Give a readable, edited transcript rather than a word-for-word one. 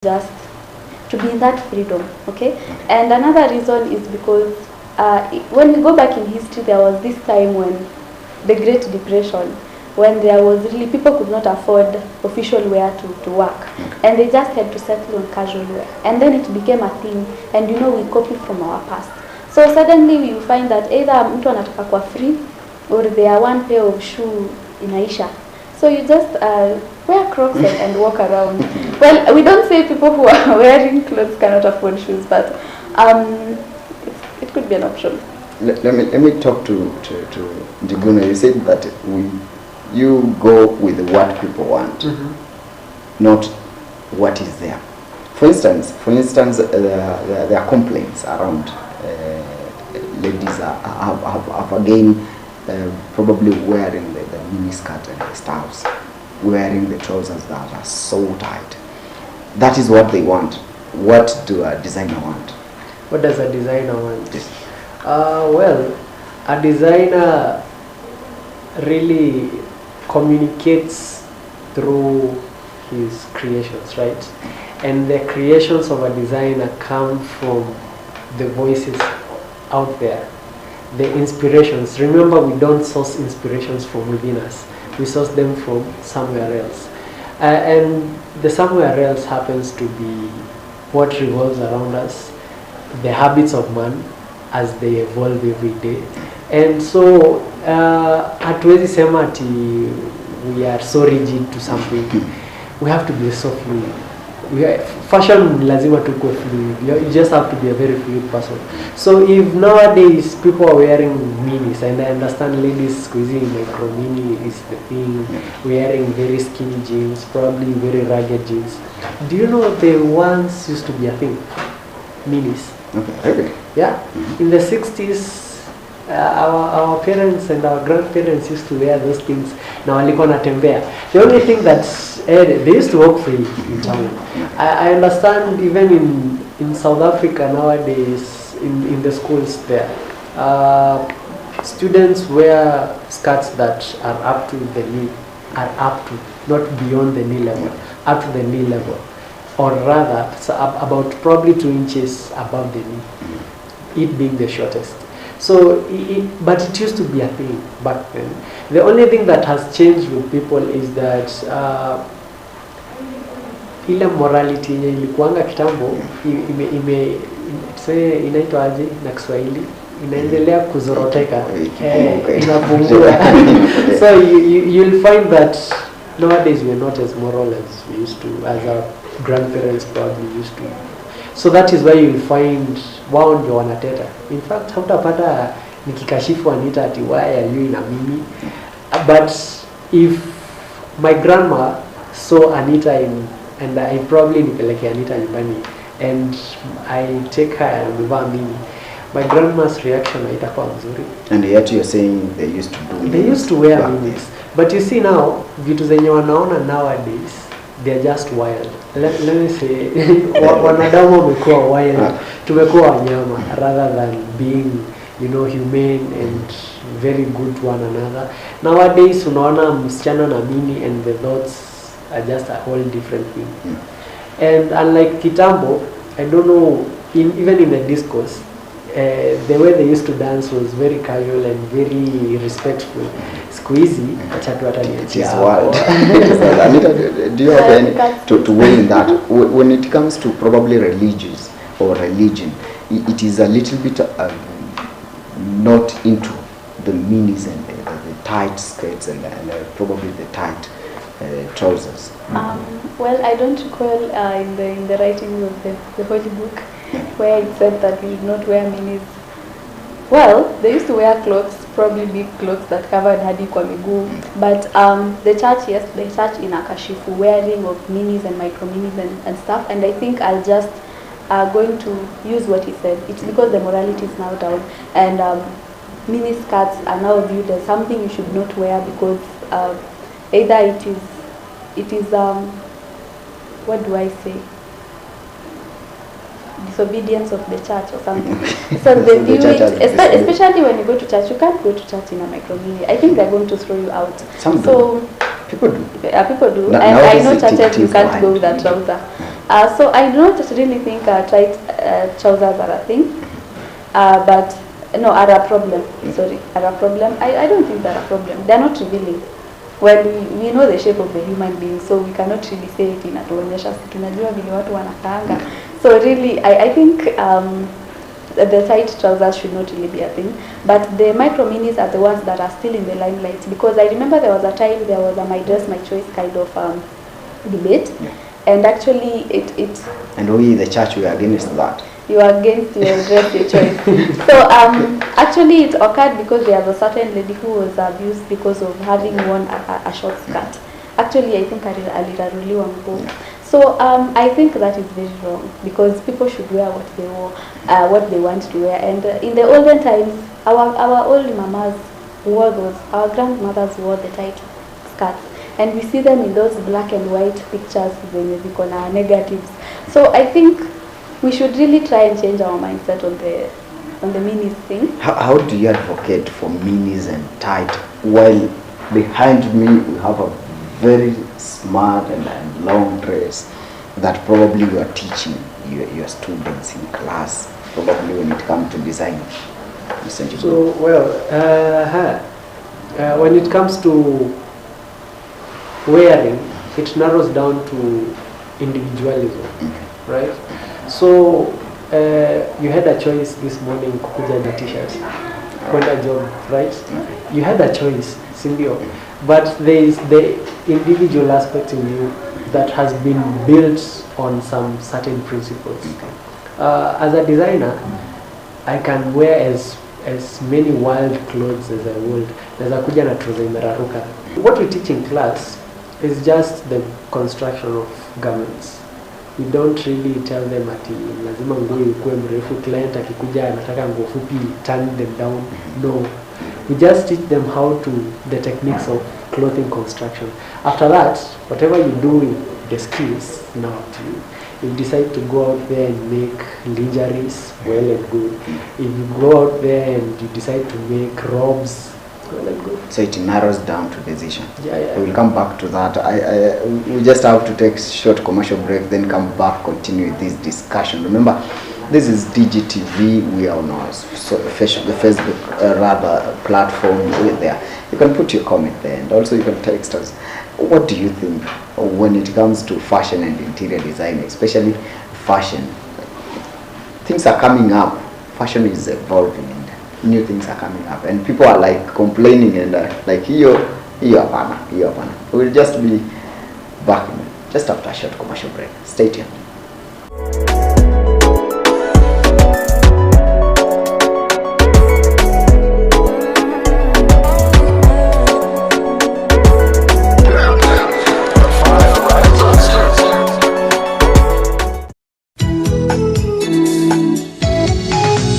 just to be in that freedom, okay? And another reason is because when we go back in history, there was this time when the Great Depression, when there was really, people could not afford official wear to work, and they just had to settle on casual wear. And then it became a thing, and you know, we copy from our past. So suddenly you find that either mtu anataka kwa free, or there are one pair of shoe inaisha. So you just wear Crocs and walk around. Well, we don't say people who are wearing clothes cannot afford shoes, but it could be an option. Let me talk to Njuguna. You said that you go with what people want, not what is there. For instance, there are complaints around ladies have again probably wearing the mini skirt and the styles, wearing the trousers that are so tight. That is what they want. What do a designer want? What does a designer want? Yes. Well, a designer really communicates through his creations, right? And the creations of a designer come from the voices out there, the inspirations. Remember, we don't source inspirations from within us. We source them from somewhere else. And the somewhere else happens to be what revolves around us, the habits of man as they evolve every day. And so, hatuwezi sema ati we are so rigid to something. We have to be so fluid. Fashion lazima tukue fluid. You just have to be a very fluid person. So if nowadays people are wearing minis, and I understand ladies squeezing micro mini is the thing, wearing very skinny jeans, probably very ragged jeans. Do you know they once used to be a thing? Minis. Okay. Yeah. In the 60s, our parents and our grandparents used to wear those things. Now walikuwa natembea. The only thing that's they used to walk free in town. I understand even in South Africa nowadays, in the schools there, students wear skirts that are up to the knee, not beyond the knee level, up to the knee level, or rather about probably 2 inches above the knee, it being the shortest. So, but it used to be a thing back then. The only thing that has changed with people is that ile morality yenye ilikuanga kitambo inaitwa aje na Kiswahili, inaendelea kuzoroteka, inapungua. So you'll find that nowadays we're not as moral as we used to, as our grandparents probably used to. So that is why you'll find wao ndio wanateta. In fact, hautapata nikikashifu Anita ati why are you ina mimi. But if my grandma saw Anita and I probably nipeleke Anita nyumbani and I take her and mivaa mimi, my grandma's reaction haitakuwa nzuri. And yet you're saying they used to do. They used to wear minis. But you see now, vitu zenye wanaona nowadays, they're just wild. Let me say, wanadamu wamekuwa wild, tumekuwa wanyama, rather than being, you know, humane and very good to one another. Nowadays, unaona msichana na mini and the thoughts are just a whole different thing. And unlike kitambo, I don't know, even in the discourse, the way they used to dance was very casual and very respectful. Squeezy, it is wild. Anita, do you have any to weigh in that? When it comes to probably religious or religion, it is a little bit not into the minis and the tight skirts and probably the tight trousers. Well, I don't recall in the writings of the Holy Book where it said that we did not wear minis. Well, they used to wear clothes, probably big clothes that covered hadi kwa miguu. But the church, yes, the church in Akashifu, wearing of minis and micro minis and stuff. And I think I'll just going to use what he said. It's because the morality is now down, and mini skirts are now viewed as something you should not wear because either it is what do I say? Disobedience of the church or something. So they view it, especially when you go to church, you can't go to church in a micro mini. I think they're going to throw you out. People do. People do. And I know churches you can't go with that trouser. So I do not really think tight trousers are a thing, but no, are a problem. Sorry, are a problem. I don't think they're a problem. They're not revealing. Well, we know the shape of the human being, so we cannot really say it inatuonyesha tunajua vile watu wanakaanga. So really, I think the tight trousers should not really be a thing, but the micro minis are the ones that are still in the limelight, because I remember there was a time there was a my dress my choice kind of debate, and actually it and we the church, we are against that. You are against your dress your choice. So actually it occurred because there was a certain lady who was abused because of having worn a short skirt. Actually I think aliraruliwa nguo. So I think that is very wrong, because people should wear what they want to wear. And in the olden times, our old mamas wore those, our grandmothers wore the tight skirts, and we see them in those black and white pictures when we call our negatives. So I think we should really try and change our mindset on the minis thing. How do you advocate for minis and tight, while behind me we have a very smart and long dress that probably you are teaching your students in class, probably when it comes to design? So, well, when it comes to wearing, it narrows down to individualism, right? So, you had a choice this morning kukuja na t-shirt, kwenda job, right? You had a choice, sindio? But there is the individual aspect in you that has been built on some certain principles. As a designer, I can wear as many wild clothes as I would. Naweza kuja na trouser imeraruka. What we teach in class is just the construction of garments. We don't really tell them ati lazima nguo ikuwe mrefu, client akikuja anataka nguo fupi, turn them down. No. We just teach them how to, the techniques of clothing construction. After that, whatever you do with the skills, now to you. If you decide to go out there and make lingeries, well and good. If you go out there and you decide to make robes, well and good. So it narrows down to decision. Yeah. We will come back to that. We just have to take a short commercial break, then come back, continue this discussion. Remember, this is DGTV. We are on our the Facebook platform with there. You can put your comment there, and also you can text us. What do you think when it comes to fashion and interior design, especially fashion? Things are coming up. Fashion is evolving, and new things are coming up, and people are like complaining and like hiyo hapana. We'll just be back just after a short commercial break. Stay tuned.